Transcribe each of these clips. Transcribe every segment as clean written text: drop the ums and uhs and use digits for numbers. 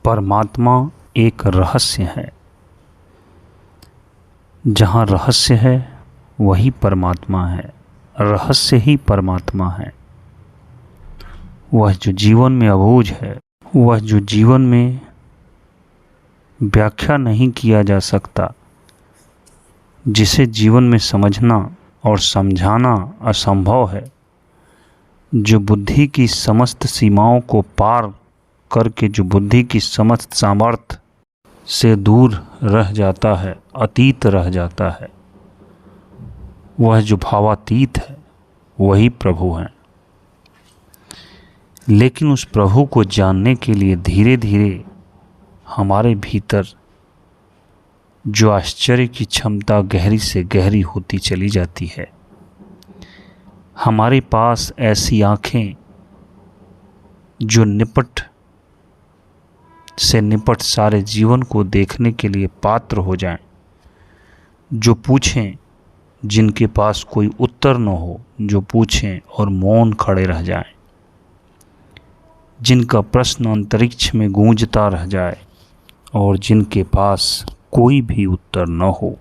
परमात्मा एक रहस्य है। जहाँ रहस्य है वही परमात्मा है, रहस्य ही परमात्मा है। वह जो जीवन में अबूझ है, वह जो जीवन में व्याख्या नहीं किया जा सकता, जिसे जीवन में समझना और समझाना असंभव है, जो बुद्धि की समस्त सीमाओं को पार करके, जो बुद्धि की समस्त सामर्थ्य से दूर रह जाता है, अतीत रह जाता है, वह जो भावातीत है वही प्रभु हैं। लेकिन उस प्रभु को जानने के लिए धीरे धीरे हमारे भीतर जो आश्चर्य की क्षमता गहरी से गहरी होती चली जाती है। हमारे पास ऐसी आँखें जो निपट से निपट सारे जीवन को देखने के लिए पात्र हो जाएं, जो पूछें जिनके पास कोई उत्तर न हो, जो पूछें और मौन खड़े रह जाएं, जिनका प्रश्न अंतरिक्ष में गूंजता रह जाए और जिनके पास कोई भी उत्तर न हो,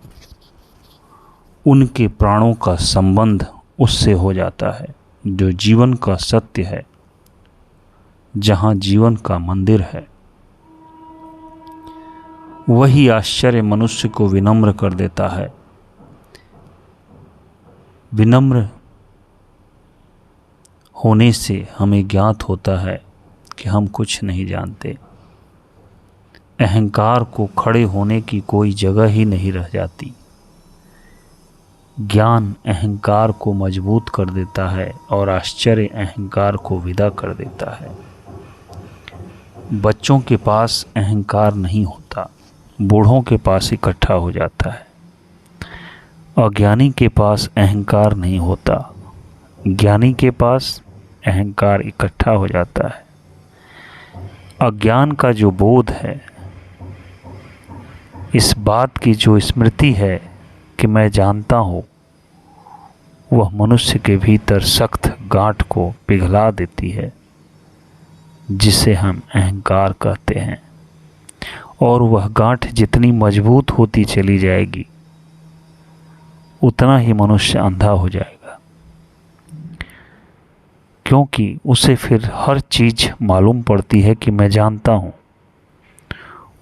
उनके प्राणों का संबंध उससे हो जाता है जो जीवन का सत्य है, जहाँ जीवन का मंदिर है। वही आश्चर्य मनुष्य को विनम्र कर देता है। विनम्र होने से हमें ज्ञात होता है कि हम कुछ नहीं जानते। अहंकार को खड़े होने की कोई जगह ही नहीं रह जाती। ज्ञान अहंकार को मजबूत कर देता है और आश्चर्य अहंकार को विदा कर देता है। बच्चों के पास अहंकार नहीं होता, बूढ़ों के पास इकट्ठा हो जाता है। अज्ञानी के पास अहंकार नहीं होता, ज्ञानी के पास अहंकार इकट्ठा हो जाता है। अज्ञान का जो बोध है, इस बात की जो स्मृति है कि मैं जानता हूँ, वह मनुष्य के भीतर सख्त गांठ को पिघला देती है, जिसे हम अहंकार कहते हैं। और वह गांठ जितनी मजबूत होती चली जाएगी, उतना ही मनुष्य अंधा हो जाएगा, क्योंकि उसे फिर हर चीज़ मालूम पड़ती है कि मैं जानता हूँ।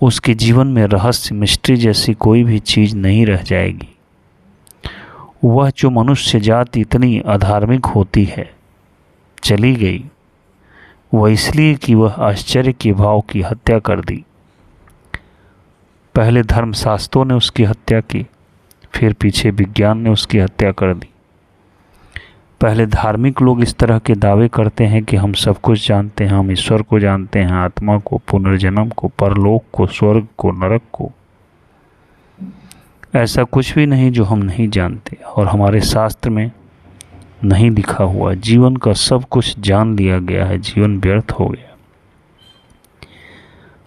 उसके जीवन में रहस्य, मिस्ट्री जैसी कोई भी चीज़ नहीं रह जाएगी। वह जो मनुष्य जाति इतनी अधार्मिक होती है चली गई, वह इसलिए कि वह आश्चर्य के भाव की हत्या कर दी। पहले धर्मशास्त्रों ने उसकी हत्या की, फिर पीछे विज्ञान ने उसकी हत्या कर दी। पहले धार्मिक लोग इस तरह के दावे करते हैं कि हम सब कुछ जानते हैं, हम ईश्वर को जानते हैं, आत्मा को, पुनर्जन्म को, परलोक को, स्वर्ग को, नरक को। ऐसा कुछ भी नहीं जो हम नहीं जानते और हमारे शास्त्र में नहीं लिखा हुआ। जीवन का सब कुछ जान लिया गया है, जीवन व्यर्थ हो गया।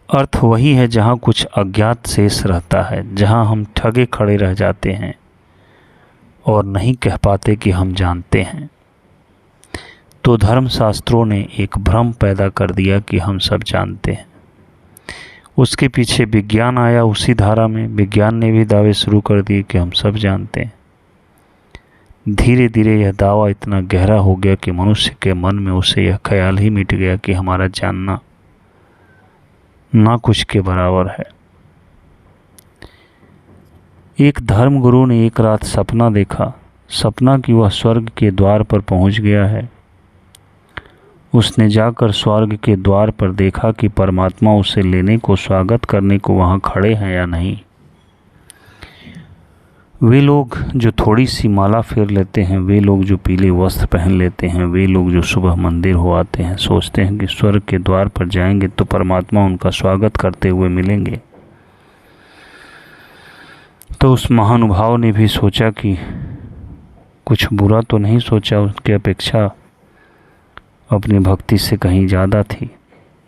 अर्थ वही है जहाँ कुछ अज्ञात शेष रहता है, जहाँ हम ठगे खड़े रह जाते हैं और नहीं कह पाते कि हम जानते हैं। तो धर्मशास्त्रों ने एक भ्रम पैदा कर दिया कि हम सब जानते हैं। उसके पीछे विज्ञान आया, उसी धारा में विज्ञान ने भी दावे शुरू कर दिए कि हम सब जानते हैं। धीरे धीरे यह दावा इतना गहरा हो गया कि मनुष्य के मन में उसे यह ख्याल ही मिट गया कि हमारा जानना ना कुछ के बराबर है। एक धर्मगुरु ने एक रात सपना देखा। सपना कि वह स्वर्ग के द्वार पर पहुंच गया है। उसने जाकर स्वर्ग के द्वार पर देखा कि परमात्मा उसे लेने को, स्वागत करने को वहां खड़े हैं या नहीं। वे लोग जो थोड़ी सी माला फेर लेते हैं, वे लोग जो पीले वस्त्र पहन लेते हैं, वे लोग जो सुबह मंदिर हो आते हैं, सोचते हैं कि स्वर्ग के द्वार पर जाएंगे तो परमात्मा उनका स्वागत करते हुए मिलेंगे। तो उस महानुभाव ने भी सोचा कि कुछ बुरा तो नहीं सोचा, उसकी अपेक्षा अपनी भक्ति से कहीं ज़्यादा थी।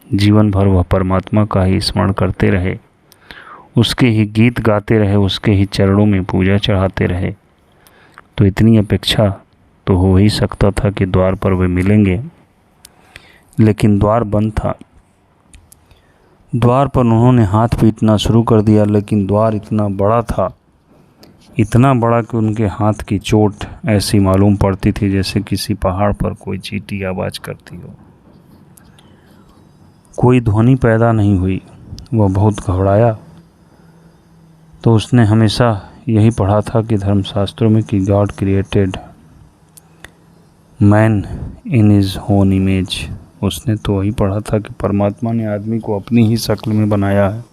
जीवन भर वह परमात्मा का ही स्मरण करते रहे, उसके ही गीत गाते रहे, उसके ही चरणों में पूजा चढ़ाते रहे। तो इतनी अपेक्षा तो हो ही सकता था कि द्वार पर वे मिलेंगे, लेकिन द्वार बंद था। द्वार पर उन्होंने हाथ पीटना शुरू कर दिया, लेकिन द्वार इतना बड़ा था, इतना बड़ा कि उनके हाथ की चोट ऐसी मालूम पड़ती थी जैसे किसी पहाड़ पर कोई चींटी आवाज़ करती हो। कोई ध्वनि पैदा नहीं हुई। वह बहुत घबराया। तो उसने हमेशा यही पढ़ा था कि धर्मशास्त्रों में कि God created man in his own image. उसने तो वही पढ़ा था कि परमात्मा ने आदमी को अपनी ही शक्ल में बनाया है।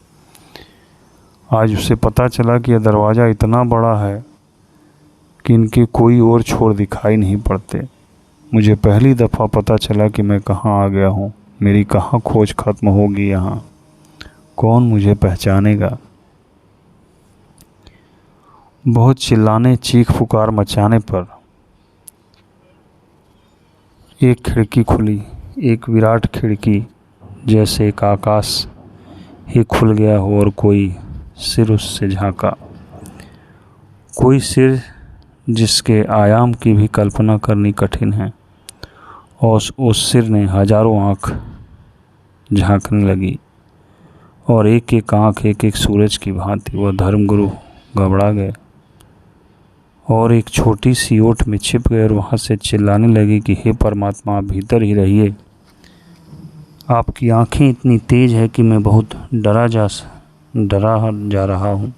आज उसे पता चला कि यह दरवाज़ा इतना बड़ा है कि इनके कोई और छोर दिखाई नहीं पड़ते। मुझे पहली दफ़ा पता चला कि मैं कहाँ आ गया हूँ, मेरी कहाँ खोज खत्म होगी, यहाँ कौन मुझे पहचानेगा। बहुत चिल्लाने, चीख पुकार मचाने पर एक खिड़की खुली, एक विराट खिड़की, जैसे एक आकाश ही खुल गया हो और कोई सिर उससे झांका। कोई सिर जिसके आयाम की भी कल्पना करनी कठिन है, और उस सिर ने हजारों आँख झांकने लगी और एक एक आँख एक एक सूरज की भांति। वह धर्मगुरु घबरा गए और एक छोटी सी ओट में छिप गए और वहाँ से चिल्लाने लगे कि हे परमात्मा, आप भीतर ही रहिए। आपकी आँखें इतनी तेज है कि मैं बहुत डरा जा रहा हूँ।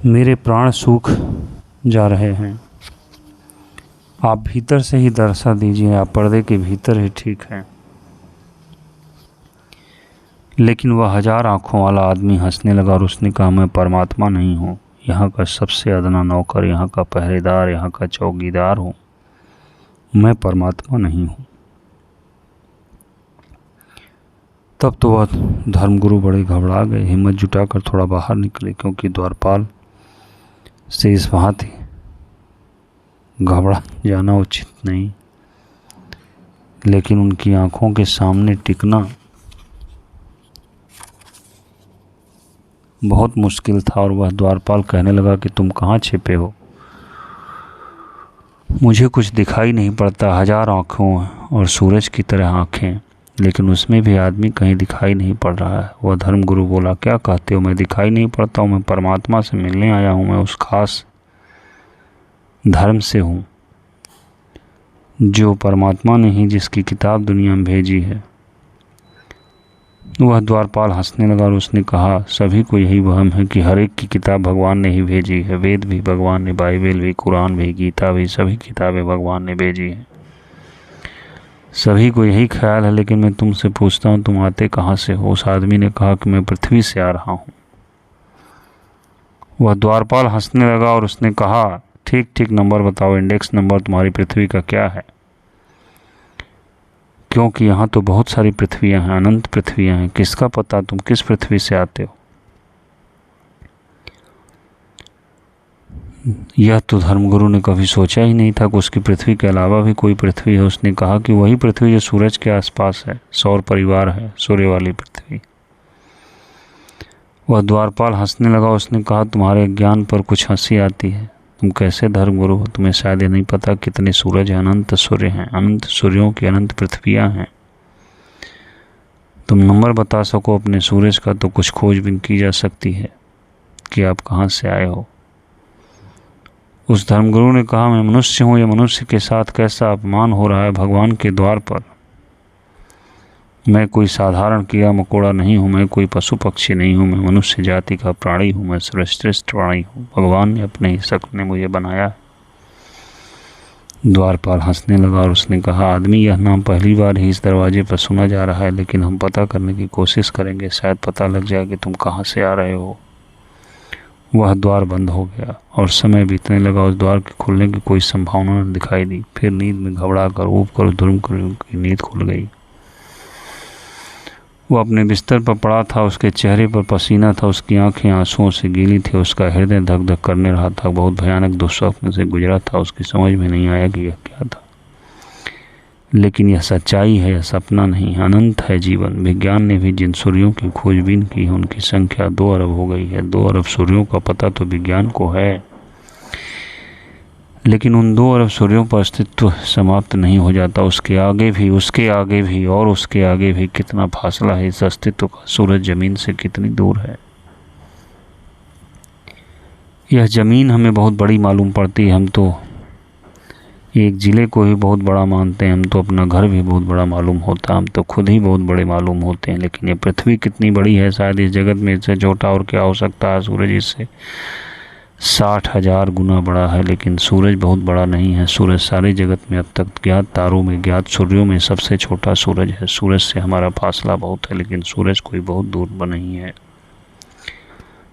मेरे प्राण सूख जा रहे हैं। आप भीतर से ही दर्शा दीजिए, आप पर्दे के भीतर ही ठीक हैं। लेकिन वह हजार आँखों वाला आदमी हंसने लगा और उसने कहा, मैं परमात्मा नहीं हूँ, यहाँ का सबसे अदना नौकर, यहाँ का पहरेदार, यहाँ का चौकीदार हूँ। मैं परमात्मा नहीं हूँ। तब तो वह धर्मगुरु बड़े घबरा गए। हिम्मत जुटाकर थोड़ा बाहर निकले, क्योंकि द्वारपाल से इस भांति घबरा जाना उचित नहीं, लेकिन उनकी आंखों के सामने टिकना बहुत मुश्किल था। और वह द्वारपाल कहने लगा कि तुम कहाँ छिपे हो? मुझे कुछ दिखाई नहीं पड़ता। हजार आँखों और सूरज की तरह आँखें, लेकिन उसमें भी आदमी कहीं दिखाई नहीं पड़ रहा है। वह धर्मगुरु बोला, क्या कहते हो? मैं दिखाई नहीं पड़ता हूँ? मैं परमात्मा से मिलने आया हूँ। मैं उस खास धर्म से हूँ जो परमात्मा ने ही जिसकी किताब दुनिया में भेजी है। वह द्वारपाल हंसने लगा और उसने कहा, सभी को यही वहम है कि हर एक की किताब भगवान ने ही भेजी है। वेद भी भगवान ने, बाइबल भी, कुरान भी, गीता भी, सभी किताबें भगवान ने भेजी हैं। सभी को यही ख्याल है, लेकिन मैं तुमसे पूछता हूँ, तुम आते कहाँ से हो? उस आदमी ने कहा कि मैं पृथ्वी से आ रहा हूँ। वह द्वारपाल हंसने लगा और उसने कहा, ठीक ठीक नंबर बताओ, इंडेक्स नंबर तुम्हारी पृथ्वी का क्या है? क्योंकि यहाँ तो बहुत सारी पृथ्वियाँ हैं, अनंत पृथ्वियाँ हैं। किसका पता तुम किस पृथ्वी से आते हो? यह तो धर्मगुरु ने कभी सोचा ही नहीं था कि उसकी पृथ्वी के अलावा भी कोई पृथ्वी है। उसने कहा कि वही पृथ्वी जो सूरज के आसपास है, सौर परिवार है, सूर्य वाली पृथ्वी। वह द्वारपाल हंसने लगा। उसने कहा, तुम्हारे ज्ञान पर कुछ हंसी आती है। तुम कैसे धर्मगुरु हो? तुम्हें शायद ये नहीं पता कितने सूरज हैं, अनंत सूर्य हैं, अनंत सूर्यों की अनंत पृथ्वियाँ हैं। तुम नंबर बता सको अपने सूरज का तो कुछ खोजबीन की जा सकती है कि आप कहाँ से आए हो। उस धर्मगुरु ने कहा, मैं मनुष्य हूँ। यह मनुष्य के साथ कैसा अपमान हो रहा है भगवान के द्वार पर। मैं कोई साधारण कीड़ा मकोड़ा नहीं हूँ, मैं कोई पशु पक्षी नहीं हूँ, मैं मनुष्य जाति का प्राणी हूँ, मैं सर्वश्रेष्ठ प्राणी हूँ। भगवान ने अपने ही शक्ल में मुझे बनाया। द्वारपाल हंसने लगा और उसने कहा, आदमी, यह नाम पहली बार ही इस दरवाजे पर सुना जा रहा है, लेकिन हम पता करने की कोशिश करेंगे। शायद पता लग जाए कि तुम कहाँ से आ रहे हो। वह द्वार बंद हो गया और समय बीतने लगा। उस द्वार के खुलने की कोई संभावना न दिखाई दी। फिर नींद में घबरा कर ऊब कर धर्मगुरु की नींद खुल गई। वह अपने बिस्तर पर पड़ा था। उसके चेहरे पर पसीना था, उसकी आंखें आंसुओं से गीली थी, उसका हृदय धक धक करने रहा था। बहुत भयानक दुस्वप्न से गुजरा था। उसकी समझ में नहीं आया कि यह क्या था, लेकिन यह सच्चाई है, यह सपना नहीं। अनंत है जीवन। विज्ञान ने भी जिन सूर्यों की खोजबीन की है उनकी संख्या 2 अरब हो गई है। 2 अरब सूर्यों का पता तो विज्ञान को है, लेकिन उन 2 अरब सूर्यों पर अस्तित्व समाप्त नहीं हो जाता, उसके आगे भी, उसके आगे भी और उसके आगे भी कितना फासला है इस अस्तित्व का। सूरज ज़मीन से कितनी दूर है। यह ज़मीन हमें बहुत बड़ी मालूम पड़ती है, हम तो एक ज़िले को ही बहुत बड़ा मानते हैं, हम तो अपना घर भी बहुत बड़ा मालूम होता है, हम तो खुद ही बहुत बड़े मालूम होते हैं। लेकिन ये पृथ्वी कितनी बड़ी है, शायद इस जगत में इससे छोटा और क्या हो सकता है। सूरज इससे 60,000 गुना बड़ा है, लेकिन सूरज बहुत बड़ा नहीं है। सूरज सारे जगत में अब तक ज्ञात तारों में, ज्ञात सूर्यों में सबसे छोटा सूरज है। सूरज से हमारा फासला बहुत है, लेकिन सूरज कोई बहुत दूर पर नहीं है।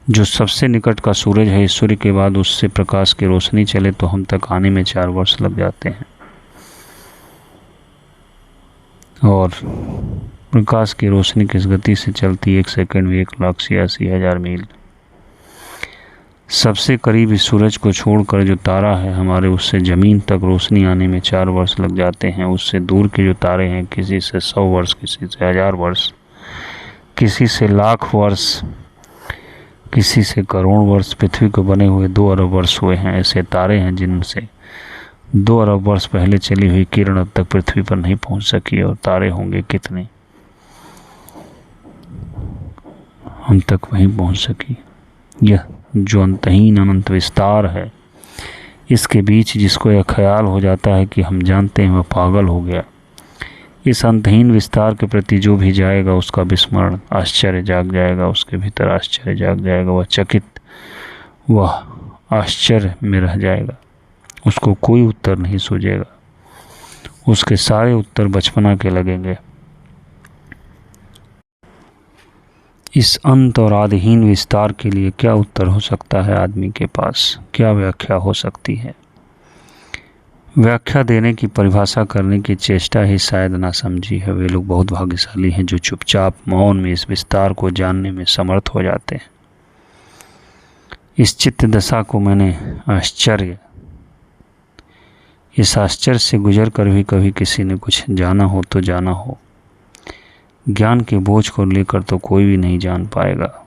जो सबसे निकट का सूरज है, इस सूर्य के बाद उससे प्रकाश की रोशनी चले तो हम तक आने में 4 वर्ष लग जाते हैं। और प्रकाश की रोशनी किस गति से चलती है, 1 सेकंड में 1,86,000 मील। सबसे करीब इस सूरज को छोड़कर जो तारा है हमारे, उससे ज़मीन तक रोशनी आने में 4 वर्ष लग जाते हैं। उससे दूर के जो तारे हैं, किसी से 100 वर्ष, किसी से 1000 वर्ष, किसी से लाख वर्ष, किसी से करोड़ वर्ष पृथ्वी को बने हुए 2 अरब वर्ष हुए हैं। ऐसे तारे हैं जिनसे 2 अरब वर्ष पहले चली हुई किरण अब तक पृथ्वी पर नहीं पहुंच सकी। और तारे होंगे कितने, हम तक वहीं पहुंच सकी। यह जो अंतहीन अनंत विस्तार है, इसके बीच जिसको यह ख्याल हो जाता है कि हम जानते हैं, वह पागल हो गया। इस अंतहीन विस्तार के प्रति जो भी जाएगा उसका विस्मरण, आश्चर्य जाग जाएगा, उसके भीतर आश्चर्य जाग जाएगा। वह चकित, वह आश्चर्य में रह जाएगा, उसको कोई उत्तर नहीं सूझेगा। उसके सारे उत्तर बचपना के लगेंगे। इस अंत और आदिहीन विस्तार के लिए क्या उत्तर हो सकता है आदमी के पास, क्या व्याख्या हो सकती है? व्याख्या देने की, परिभाषा करने की चेष्टा ही शायद ना समझी है। वे लोग बहुत भाग्यशाली हैं जो चुपचाप मौन में इस विस्तार को जानने में समर्थ हो जाते हैं। इस चित्त दशा को मैंने आश्चर्य, इस आश्चर्य से गुजर कर भी कभी किसी ने कुछ जाना हो तो जाना हो। ज्ञान के बोझ को लेकर तो कोई भी नहीं जान पाएगा।